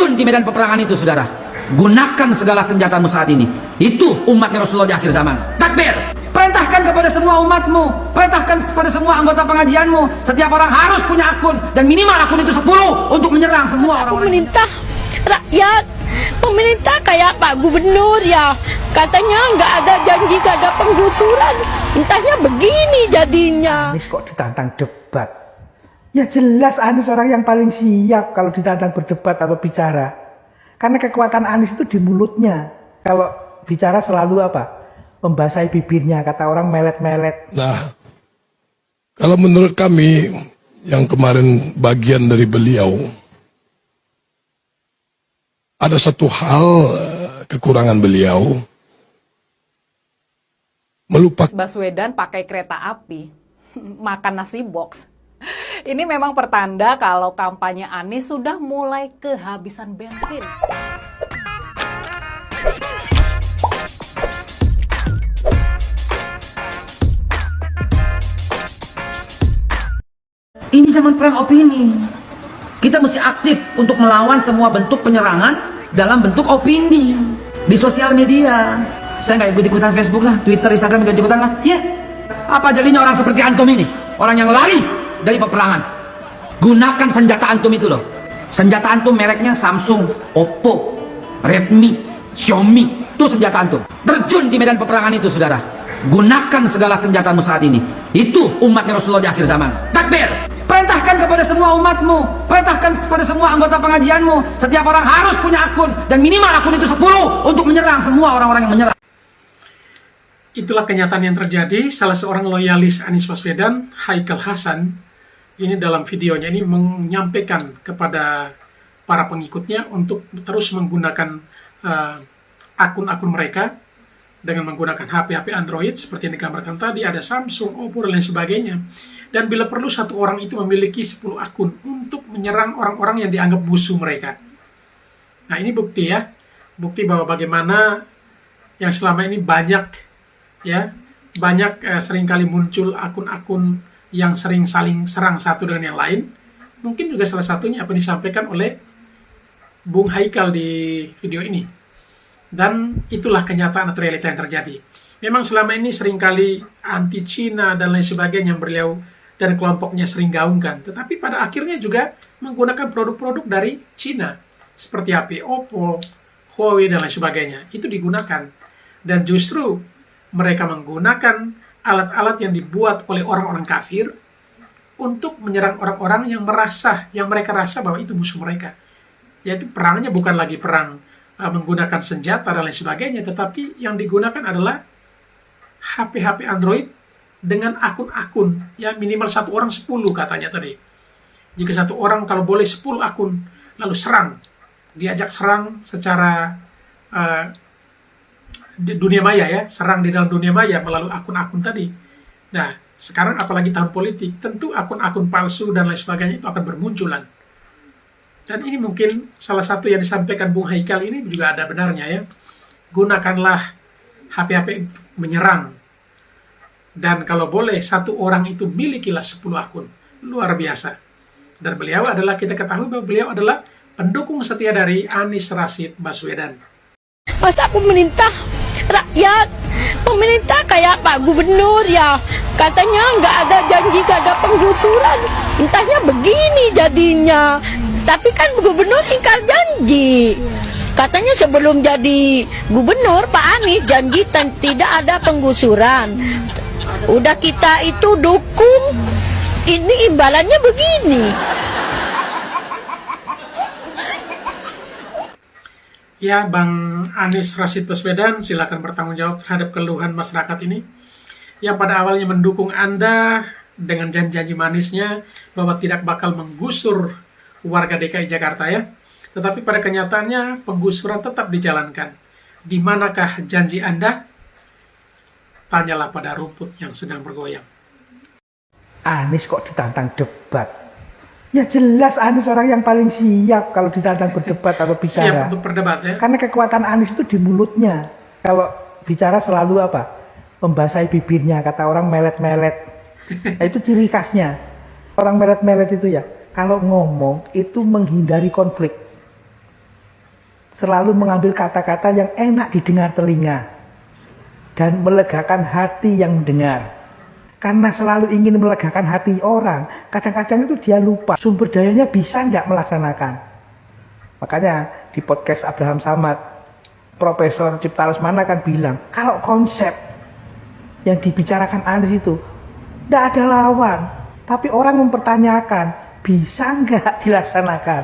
Terjun di medan peperangan itu, saudara. Gunakan segala senjatamu saat ini. Itu umatnya Rasulullah di akhir zaman. Takbir. Perintahkan kepada semua umatmu, perintahkan kepada semua anggota pengajianmu, setiap orang harus punya akun, dan minimal akun itu 10 untuk menyerang semua orang-orang. Pemerintah rakyat, pemerintah kayak Pak Gubernur ya, katanya nggak ada janji, nggak ada penggusuran, entahnya begini jadinya. Anies kok ditantang debat? Ya jelas Anies orang yang paling siap kalau ditantang berdebat atau bicara. Karena kekuatan Anies itu di mulutnya. Kalau bicara selalu apa? Membasahi bibirnya, kata orang melet-melet. Nah, kalau menurut kami yang kemarin bagian dari beliau, ada satu hal kekurangan beliau, melupakan. Baswedan pakai kereta api, makan nasi box. Ini memang pertanda kalau kampanye Anies sudah mulai kehabisan bensin. Ini zaman perang opini. Kita mesti aktif untuk melawan semua bentuk penyerangan dalam bentuk opini di sosial media. Saya nggak ikut-ikutan Facebook lah, Twitter, Instagram nggak ikut-ikutan lah. Ya, apa jadinya orang seperti antum ini? Orang yang lari dari peperangan. Gunakan senjata antum itu loh. Senjata antum mereknya Samsung, Oppo, Redmi, Xiaomi. Itu senjata antum. Terjun di medan peperangan itu, saudara. Gunakan segala senjatamu saat ini. Itu umatnya Rasulullah di akhir zaman. Takbir. Perintahkan kepada semua umatmu, perintahkan kepada semua anggota pengajianmu, setiap orang harus punya akun, dan minimal akun itu 10 untuk menyerang semua orang-orang yang menyerang. Itulah kenyataan yang terjadi. Salah seorang loyalis Anies Baswedan, Haikal Hasan, ini dalam videonya ini menyampaikan kepada para pengikutnya untuk terus menggunakan akun-akun mereka dengan menggunakan HP-HP Android seperti yang digambarkan tadi, ada Samsung, Oppo, dan lain sebagainya. Dan bila perlu satu orang itu memiliki 10 akun untuk menyerang orang-orang yang dianggap musuh mereka. Nah, ini bukti ya, bukti bahwa bagaimana yang selama ini banyak seringkali muncul akun-akun yang sering saling serang satu dengan yang lain. Mungkin juga salah satunya apa yang disampaikan oleh Bung Haikal di video ini. Dan itulah kenyataan atau realita yang terjadi. Memang selama ini seringkali anti Cina dan lain sebagainya yang beliau dan kelompoknya sering gaungkan. Tetapi pada akhirnya juga menggunakan produk-produk dari Cina. Seperti HP Oppo, Huawei, dan lain sebagainya. Itu digunakan. Dan justru mereka menggunakan alat-alat yang dibuat oleh orang-orang kafir untuk menyerang orang-orang yang mereka rasa bahwa itu musuh mereka. Yaitu perangnya bukan lagi perang menggunakan senjata dan lain sebagainya, tetapi yang digunakan adalah HP-HP Android dengan akun-akun, ya minimal satu orang 10 katanya tadi. Jika satu orang kalau boleh 10 akun, lalu serang, diajak serang secara di dunia maya ya, serang di dalam dunia maya melalui akun-akun tadi. Nah, sekarang apalagi tahun politik, tentu akun-akun palsu dan lain sebagainya itu akan bermunculan. Dan ini mungkin salah satu yang disampaikan Bung Haikal ini juga ada benarnya ya. Gunakanlah HP-HP untuk menyerang. Dan kalau boleh, satu orang itu milikilah 10 akun. Luar biasa. Dan beliau adalah, kita ketahui bahwa beliau adalah pendukung setia dari Anies Rashid Baswedan. Masa pemerintah rakyat, pemerintah kayak Pak Gubernur ya, katanya nggak ada janji, nggak ada penggusuran, entahnya begini jadinya. Tapi kan gubernur ingkar janji. Katanya sebelum jadi gubernur Pak Anies janji tidak ada penggusuran. Udah kita itu dukung, ini imbalannya begini. Ya, Bang Anies Rashid Baswedan, silakan bertanggung jawab terhadap keluhan masyarakat ini yang pada awalnya mendukung Anda dengan janji-janji manisnya bahwa tidak bakal menggusur warga DKI Jakarta ya. Tetapi pada kenyataannya penggusuran tetap dijalankan. Di manakah janji Anda? Tanyalah pada rumput yang sedang bergoyang. Anies kok ditantang debat? Ya jelas Anies orang yang paling siap kalau ditantang berdebat atau bicara. Siap untuk berdebat ya. Karena kekuatan Anies itu di mulutnya. Kalau bicara selalu apa? Membasahi bibirnya, kata orang melet-melet. Nah, itu ciri khasnya. Orang melet-melet itu ya, kalau ngomong itu menghindari konflik. selalu mengambil kata-kata yang enak didengar telinga dan melegakan hati yang mendengar. Karena selalu ingin melegakan hati orang, kadang-kadang itu dia lupa sumber dayanya bisa nggak melaksanakan. Makanya di podcast Abraham Samad, Profesor Cipta Lesmana kan bilang, kalau konsep yang dibicarakan Anies itu tidak ada lawan, tapi orang mempertanyakan, bisa nggak dilaksanakan?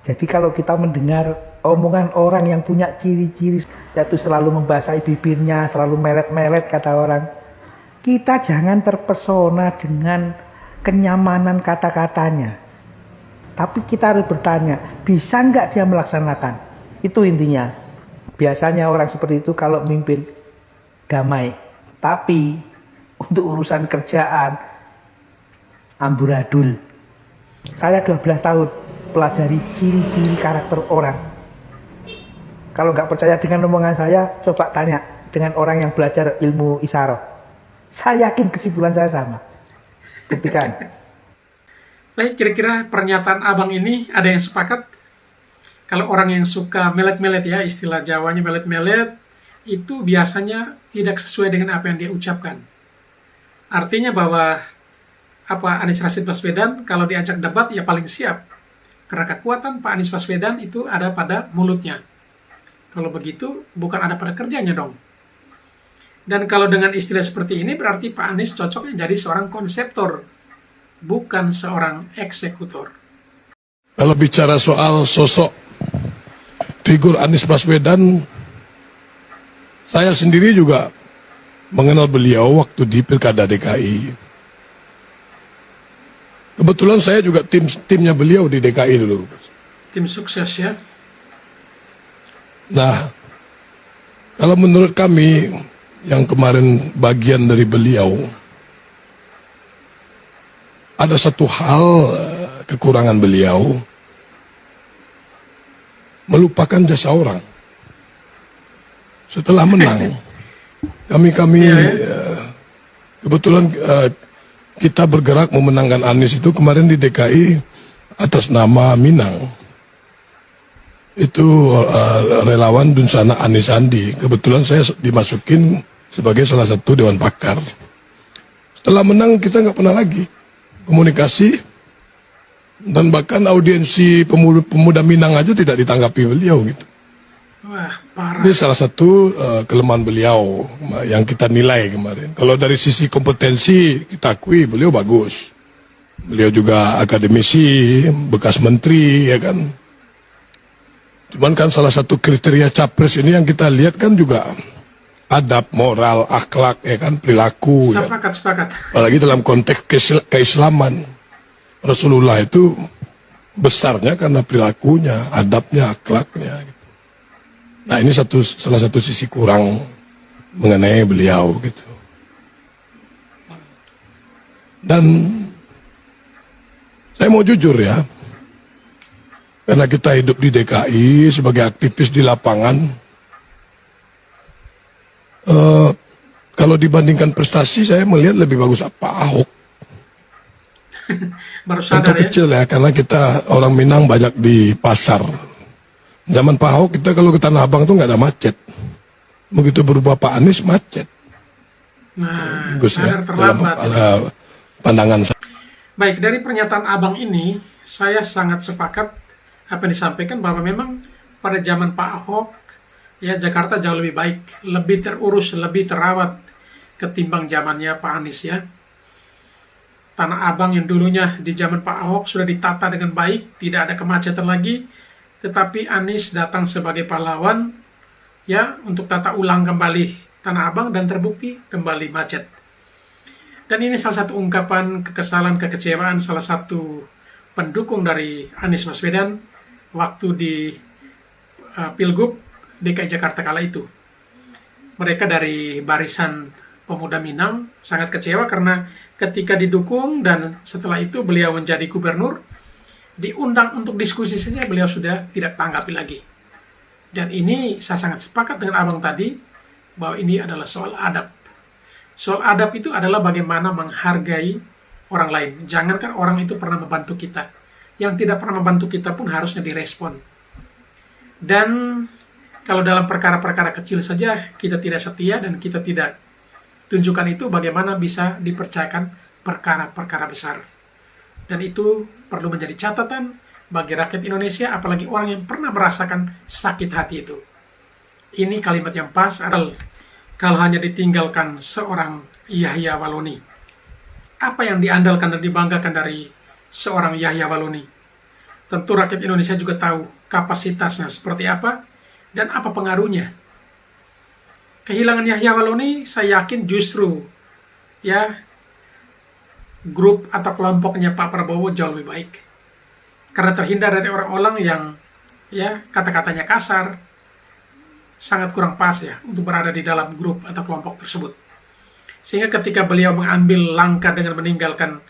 Jadi kalau kita mendengar omongan orang yang punya ciri-ciri, yaitu selalu membasahi bibirnya, selalu melet-melet kata orang, kita jangan terpesona dengan kenyamanan kata-katanya. Tapi kita harus bertanya, bisa nggak dia melaksanakan? Itu intinya. Biasanya orang seperti itu kalau mimpin damai. Tapi untuk urusan kerjaan, amburadul. Saya 12 tahun pelajari ciri-ciri karakter orang. Kalau nggak percaya dengan omongan saya, coba tanya dengan orang yang belajar ilmu isyarah. Saya yakin kesimpulan saya sama. Buktikan. Baik, kira-kira pernyataan abang ini ada yang sepakat? Kalau orang yang suka melet-melet ya, istilah Jawanya melet-melet, itu biasanya tidak sesuai dengan apa yang dia ucapkan. Artinya bahwa Anies Rashid Baswedan kalau diajak debat ya paling siap. Karena kekuatan Pak Anies Baswedan itu ada pada mulutnya. Kalau begitu, bukan ada pada kerjanya dong. Dan kalau dengan istilah seperti ini berarti Pak Anies cocoknya jadi seorang konseptor, bukan seorang eksekutor. Kalau bicara soal sosok figur Anies Baswedan, saya sendiri juga mengenal beliau waktu di Pilkada DKI. Kebetulan saya juga timnya beliau di DKI dulu. Tim sukses ya. Nah, kalau menurut kami yang kemarin bagian dari beliau, ada satu hal kekurangan beliau, melupakan jasa orang. Setelah menang, kami kebetulan kita bergerak memenangkan Anies itu kemarin di DKI atas nama Minang. Itu relawan Dunsana Anies Sandi. Kebetulan saya dimasukin sebagai salah satu dewan pakar. Setelah menang kita nggak pernah lagi komunikasi, dan bahkan audiensi pemuda Minang aja tidak ditanggapi beliau gitu. Wah, parah. Ini salah satu kelemahan beliau yang kita nilai kemarin. Kalau dari sisi kompetensi kita akui beliau bagus. Beliau juga akademisi, bekas menteri ya kan. Cuman kan salah satu kriteria capres ini yang kita lihat kan juga adab, moral, akhlak, ya kan, perilaku. Sepakat. Ya. Apalagi dalam konteks keislaman. Rasulullah itu besarnya karena perilakunya, adabnya, akhlaknya. Gitu. Nah ini salah satu sisi kurang mengenai beliau gitu. Dan saya mau jujur ya, karena kita hidup di DKI sebagai aktivis di lapangan. Kalau dibandingkan prestasi, saya melihat lebih bagus Pak Ahok. Baru sadar Tentu kecil ya, karena kita orang Minang banyak di pasar. Zaman Pak Ahok kita kalau ke Tanah Abang tuh nggak ada macet. Begitu berubah Pak Anies macet. Nah, Bagus ya, sadar terlambat. dalam pandangan saya. Baik, dari pernyataan abang ini, saya sangat sepakat apa yang disampaikan bahwa memang pada zaman Pak Ahok, ya Jakarta jauh lebih baik, lebih terurus, lebih terawat ketimbang zamannya Pak Anies ya. Tanah Abang yang dulunya di zaman Pak Ahok sudah ditata dengan baik, tidak ada kemacetan lagi, tetapi Anies datang sebagai pahlawan ya untuk tata ulang kembali Tanah Abang dan terbukti kembali macet. Dan ini salah satu ungkapan kekesalan, kekecewaan salah satu pendukung dari Anies Baswedan waktu di Pilgub DKI Jakarta kala itu. Mereka dari barisan pemuda Minang sangat kecewa karena ketika didukung dan setelah itu beliau menjadi gubernur, diundang untuk diskusi saja beliau sudah tidak tanggapi lagi. Dan ini saya sangat sepakat dengan abang tadi bahwa ini adalah soal adab. Soal adab itu adalah bagaimana menghargai orang lain. Jangankan orang itu pernah membantu kita. Yang tidak pernah membantu kita pun harusnya direspon. Dan kalau dalam perkara-perkara kecil saja kita tidak setia dan kita tidak tunjukkan itu, bagaimana bisa dipercayakan perkara-perkara besar. Dan itu perlu menjadi catatan bagi rakyat Indonesia, apalagi orang yang pernah merasakan sakit hati itu. Ini kalimat yang pas adalah kalau hanya ditinggalkan seorang Yahya Waloni. Apa yang diandalkan dan dibanggakan dari seorang Yahya Waloni? Tentu rakyat Indonesia juga tahu kapasitasnya seperti apa dan apa pengaruhnya. Kehilangan Yahya Waloni, saya yakin justru ya grup atau kelompoknya Pak Prabowo jauh lebih baik. Karena terhindar dari orang-orang yang ya kata-katanya kasar, sangat kurang pas ya untuk berada di dalam grup atau kelompok tersebut. Sehingga ketika beliau mengambil langkah dengan meninggalkan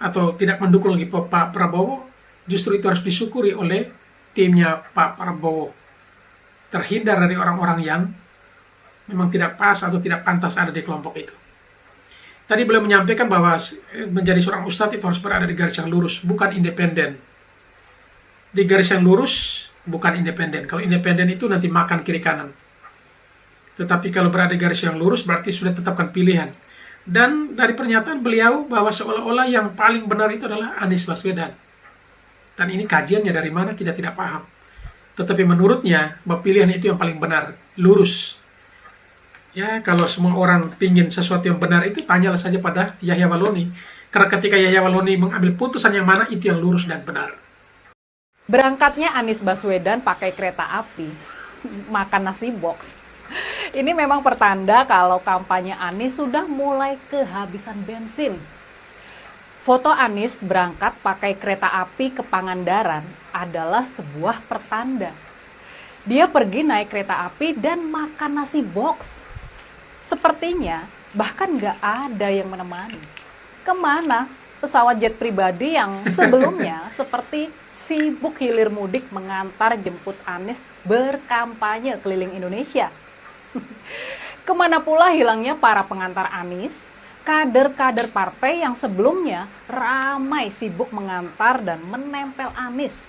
atau tidak mendukung lagi Pak Prabowo, justru itu harus disyukuri oleh timnya Pak Prabowo. Terhindar dari orang-orang yang memang tidak pas atau tidak pantas ada di kelompok itu. Tadi beliau menyampaikan bahwa menjadi seorang ustadz itu harus berada di garis yang lurus, bukan independen. Di garis yang lurus, bukan independen. Kalau independen itu nanti makan kiri kanan. Tetapi kalau berada di garis yang lurus, berarti sudah tetapkan pilihan. Dan dari pernyataan beliau bahwa seolah-olah yang paling benar itu adalah Anies Baswedan. Dan ini kajiannya dari mana kita tidak paham. Tetapi menurutnya, bahwa pilihan itu yang paling benar, lurus. Ya, kalau semua orang pingin sesuatu yang benar itu, tanyalah saja pada Yahya Waloni. Karena ketika Yahya Waloni mengambil putusan yang mana, itu yang lurus dan benar. Berangkatnya Anies Baswedan pakai kereta api, makan nasi box. Ini memang pertanda kalau kampanye Anies sudah mulai kehabisan bensin. Foto Anies berangkat pakai kereta api ke Pangandaran adalah sebuah pertanda. Dia pergi naik kereta api dan makan nasi box. Sepertinya bahkan nggak ada yang menemani. Kemana pesawat jet pribadi yang sebelumnya seperti sibuk hilir mudik mengantar jemput Anies berkampanye keliling Indonesia? Kemana pula hilangnya para pengantar Anies, kader-kader partai yang sebelumnya ramai sibuk mengantar dan menempel Anies.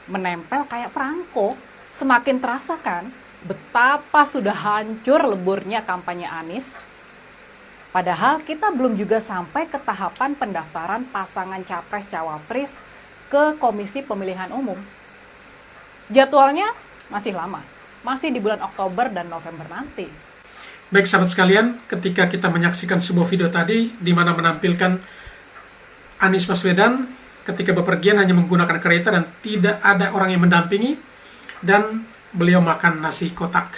Menempel kayak perangko, semakin terasa kan betapa sudah hancur leburnya kampanye Anies. Padahal kita belum juga sampai ke tahapan pendaftaran pasangan capres-cawapres ke Komisi Pemilihan Umum. Jadwalnya masih lama, masih di bulan Oktober dan November nanti. Baik sahabat sekalian, ketika kita menyaksikan sebuah video tadi di mana menampilkan Anies Baswedan ketika bepergian hanya menggunakan kereta dan tidak ada orang yang mendampingi dan beliau makan nasi kotak.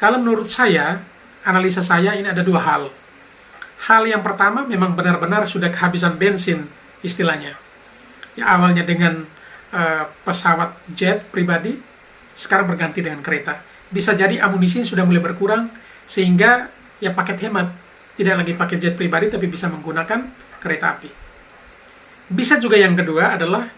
Kalau menurut saya, analisa saya ini ada dua hal. Hal yang pertama memang benar-benar sudah kehabisan bensin istilahnya. Ya awalnya dengan pesawat jet pribadi, sekarang berganti dengan kereta. Bisa jadi amunisi sudah mulai berkurang sehingga ya paket hemat, tidak lagi pakai jet pribadi tapi bisa menggunakan kereta api. Bisa juga yang kedua adalah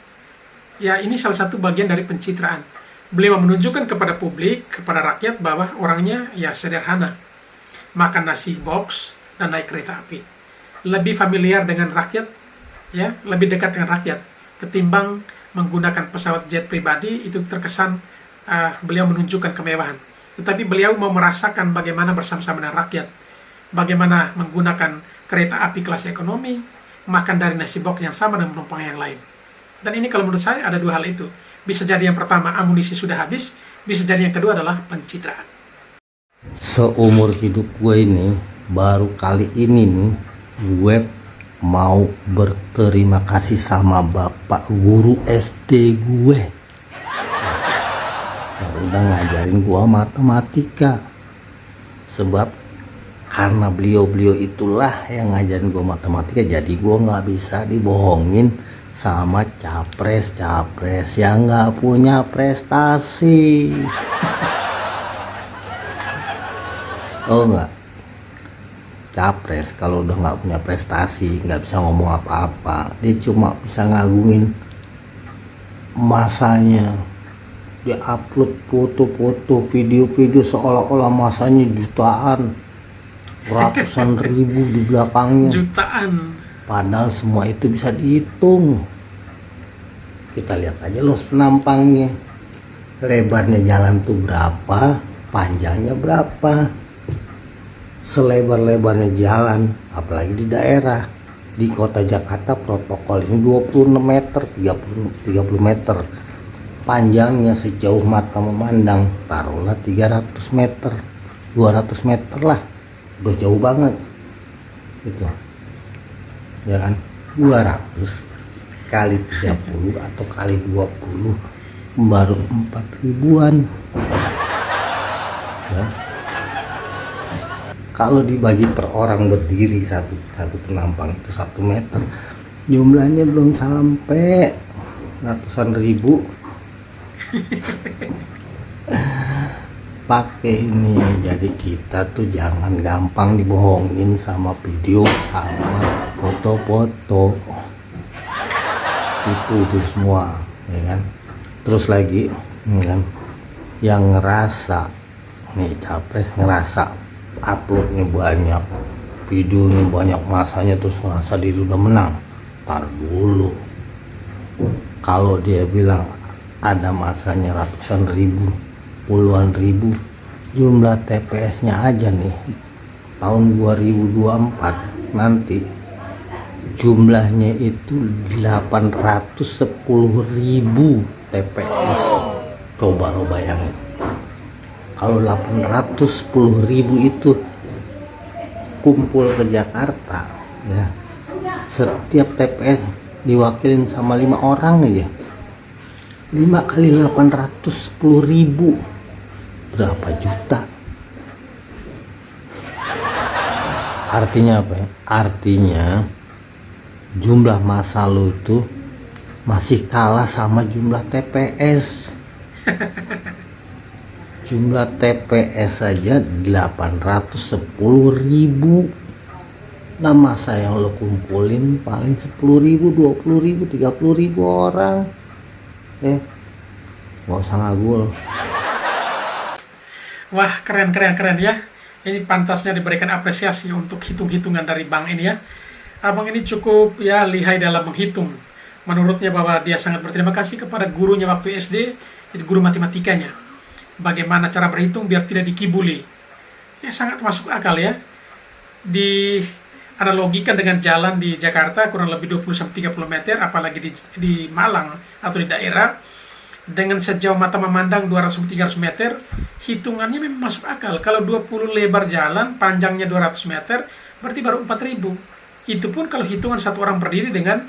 ya ini salah satu bagian dari pencitraan. Beliau menunjukkan kepada publik, kepada rakyat bahwa orangnya ya sederhana, makan nasi box dan naik kereta api. Lebih familiar dengan rakyat, ya lebih dekat dengan rakyat ketimbang menggunakan pesawat jet pribadi. Itu terkesan beliau menunjukkan kemewahan. Tetapi beliau mau merasakan bagaimana bersama-sama dengan rakyat, bagaimana menggunakan kereta api kelas ekonomi, makan dari nasi box yang sama dengan penumpang yang lain. Dan ini kalau menurut saya ada dua hal itu. Bisa jadi yang pertama amunisi sudah habis, bisa jadi yang kedua adalah pencitraan. Seumur hidup gue ini, baru kali ini nih, gue mau berterima kasih sama bapak guru SD gue. Yang udah ngajarin gue matematika. Sebab karena beliau-beliau itulah yang ngajarin gue matematika, jadi gue nggak bisa dibohongin sama capres-capres yang nggak punya prestasi. Oh enggak, capres kalau udah nggak punya prestasi nggak bisa ngomong apa-apa. Dia cuma bisa ngagungin masanya. Dia upload foto-foto, video-video seolah-olah masanya jutaan, ratusan ribu di belakangnya. Jutaan. Padahal semua itu bisa dihitung. Kita lihat aja los penampangnya. lebarnya jalan tuh berapa, panjangnya berapa. Selebar-lebarnya jalan, apalagi di daerah. Di kota Jakarta protokol ini 26 meter, 30 meter. Panjangnya sejauh mata memandang, taruhlah 300 meter, 200 meter lah. Udah jauh banget. Gitu. Ya kan? 200 kali 30 atau kali 20 baru 4.000-an. Ya. Kalau dibagi per orang berdiri satu penampang itu 1 meter, jumlahnya belum sampai ratusan ribu. Pakai ini, jadi kita tuh jangan gampang dibohongin sama video, sama foto-foto. Itu semua, ya kan. Terus lagi, ya kan, yang ngerasa nih capres ngerasa uploadnya banyak, videonya banyak, masanya terus ngerasa diri udah menang. Tar dulu, kalau dia bilang ada masanya ratusan ribu, puluhan ribu, jumlah TPS-nya aja nih tahun 2024 nanti jumlahnya itu 810.000 TPS. Coba lo bayangin, kalau 810.000 itu kumpul ke Jakarta, ya, setiap TPS diwakilin sama 5 orang aja, 5 kali 810.000 berapa juta? Artinya apa ya? Artinya jumlah massa lo itu masih kalah sama jumlah TPS. Jumlah TPS saja 810.000. Nah, masa yang lo kumpulin paling 10.000, 20.000, 30.000 orang. Gak usah ngagul. Wah, keren ya. Ini pantasnya diberikan apresiasi untuk hitung-hitungan dari Bang ini ya. Abang ini cukup ya lihai dalam menghitung. Menurutnya bahwa dia sangat berterima kasih kepada gurunya waktu SD, itu guru matematikanya. Bagaimana cara berhitung biar tidak dikibuli. Ya sangat masuk akal ya. Dianalogikan dengan jalan di Jakarta kurang lebih 20-30 meter, apalagi di Malang atau di daerah, dengan sejauh mata memandang 200-300 meter, hitungannya memang masuk akal. Kalau 20 lebar jalan, panjangnya 200 meter, berarti baru 4.000. Itu pun kalau hitungan satu orang berdiri dengan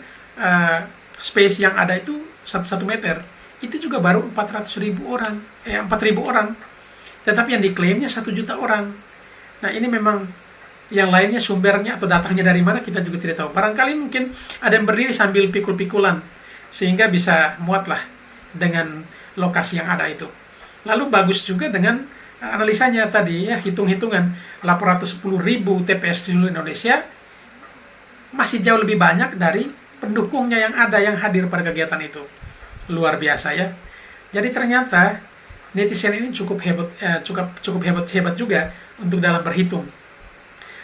space yang ada itu 1 meter. Itu juga baru 4.000 orang. Tetapi yang diklaimnya 1 juta orang. Nah, ini memang yang lainnya sumbernya atau datangnya dari mana kita juga tidak tahu. Barangkali mungkin ada yang berdiri sambil pikul-pikulan sehingga bisa muatlah dengan lokasi yang ada itu. Lalu bagus juga dengan analisanya tadi ya, hitung-hitungan 810.000 TPS di seluruh Indonesia masih jauh lebih banyak dari pendukungnya yang ada yang hadir pada kegiatan itu. Luar biasa ya. Jadi ternyata netizen ini cukup hebat juga untuk dalam berhitung.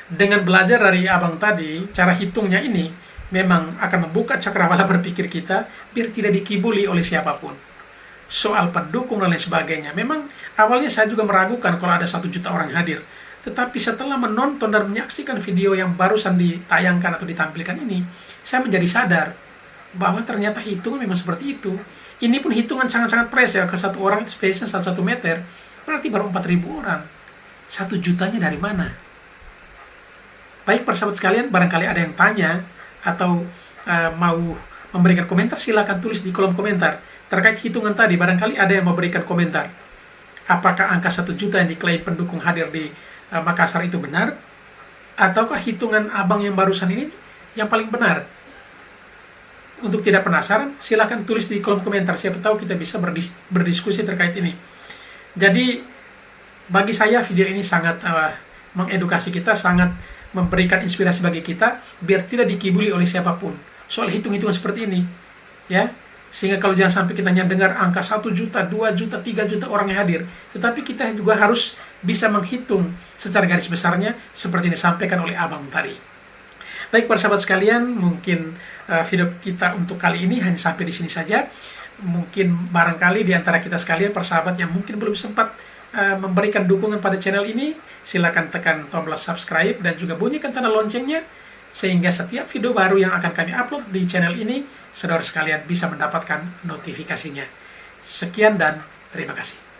Dengan belajar dari abang tadi, cara hitungnya ini memang akan membuka cakrawala berpikir kita biar tidak dikibuli oleh siapapun. Soal pendukung dan lain sebagainya, memang awalnya saya juga meragukan kalau ada 1 juta orang hadir. Tetapi setelah menonton dan menyaksikan video yang barusan ditayangkan atau ditampilkan ini, saya menjadi sadar bahwa ternyata hitungan memang seperti itu. Ini pun hitungan sangat-sangat pres ya, ke 1 orang space-nya 1 meter, berarti baru 4.000 orang. 1 jutanya dari mana? Baik persahabat sekalian, barangkali ada yang tanya atau mau memberikan komentar, silakan tulis di kolom komentar. Terkait hitungan tadi, barangkali ada yang memberikan komentar. Apakah angka 1 juta yang diklaim pendukung hadir di Makassar itu benar? Ataukah hitungan abang yang barusan ini yang paling benar? Untuk tidak penasaran, silakan tulis di kolom komentar. Siapa tahu kita bisa berdiskusi terkait ini. Jadi, bagi saya video ini sangat mengedukasi kita, sangat memberikan inspirasi bagi kita, biar tidak dikibuli oleh siapapun. Soal hitung-hitungan seperti ini. Ya, sehingga kalau jangan sampai kita dengar angka 1 juta, 2 juta, 3 juta orang yang hadir. Tetapi kita juga harus bisa menghitung secara garis besarnya, seperti yang disampaikan oleh abang tadi. Baik para sahabat sekalian, mungkin video kita untuk kali ini hanya sampai di sini saja. mungkin barangkali di antara kita sekalian, persahabat yang mungkin belum sempat memberikan dukungan pada channel ini, silakan tekan tombol subscribe dan juga bunyikan tanda loncengnya, sehingga setiap video baru yang akan kami upload di channel ini, saudara sekalian bisa mendapatkan notifikasinya. Sekian dan terima kasih.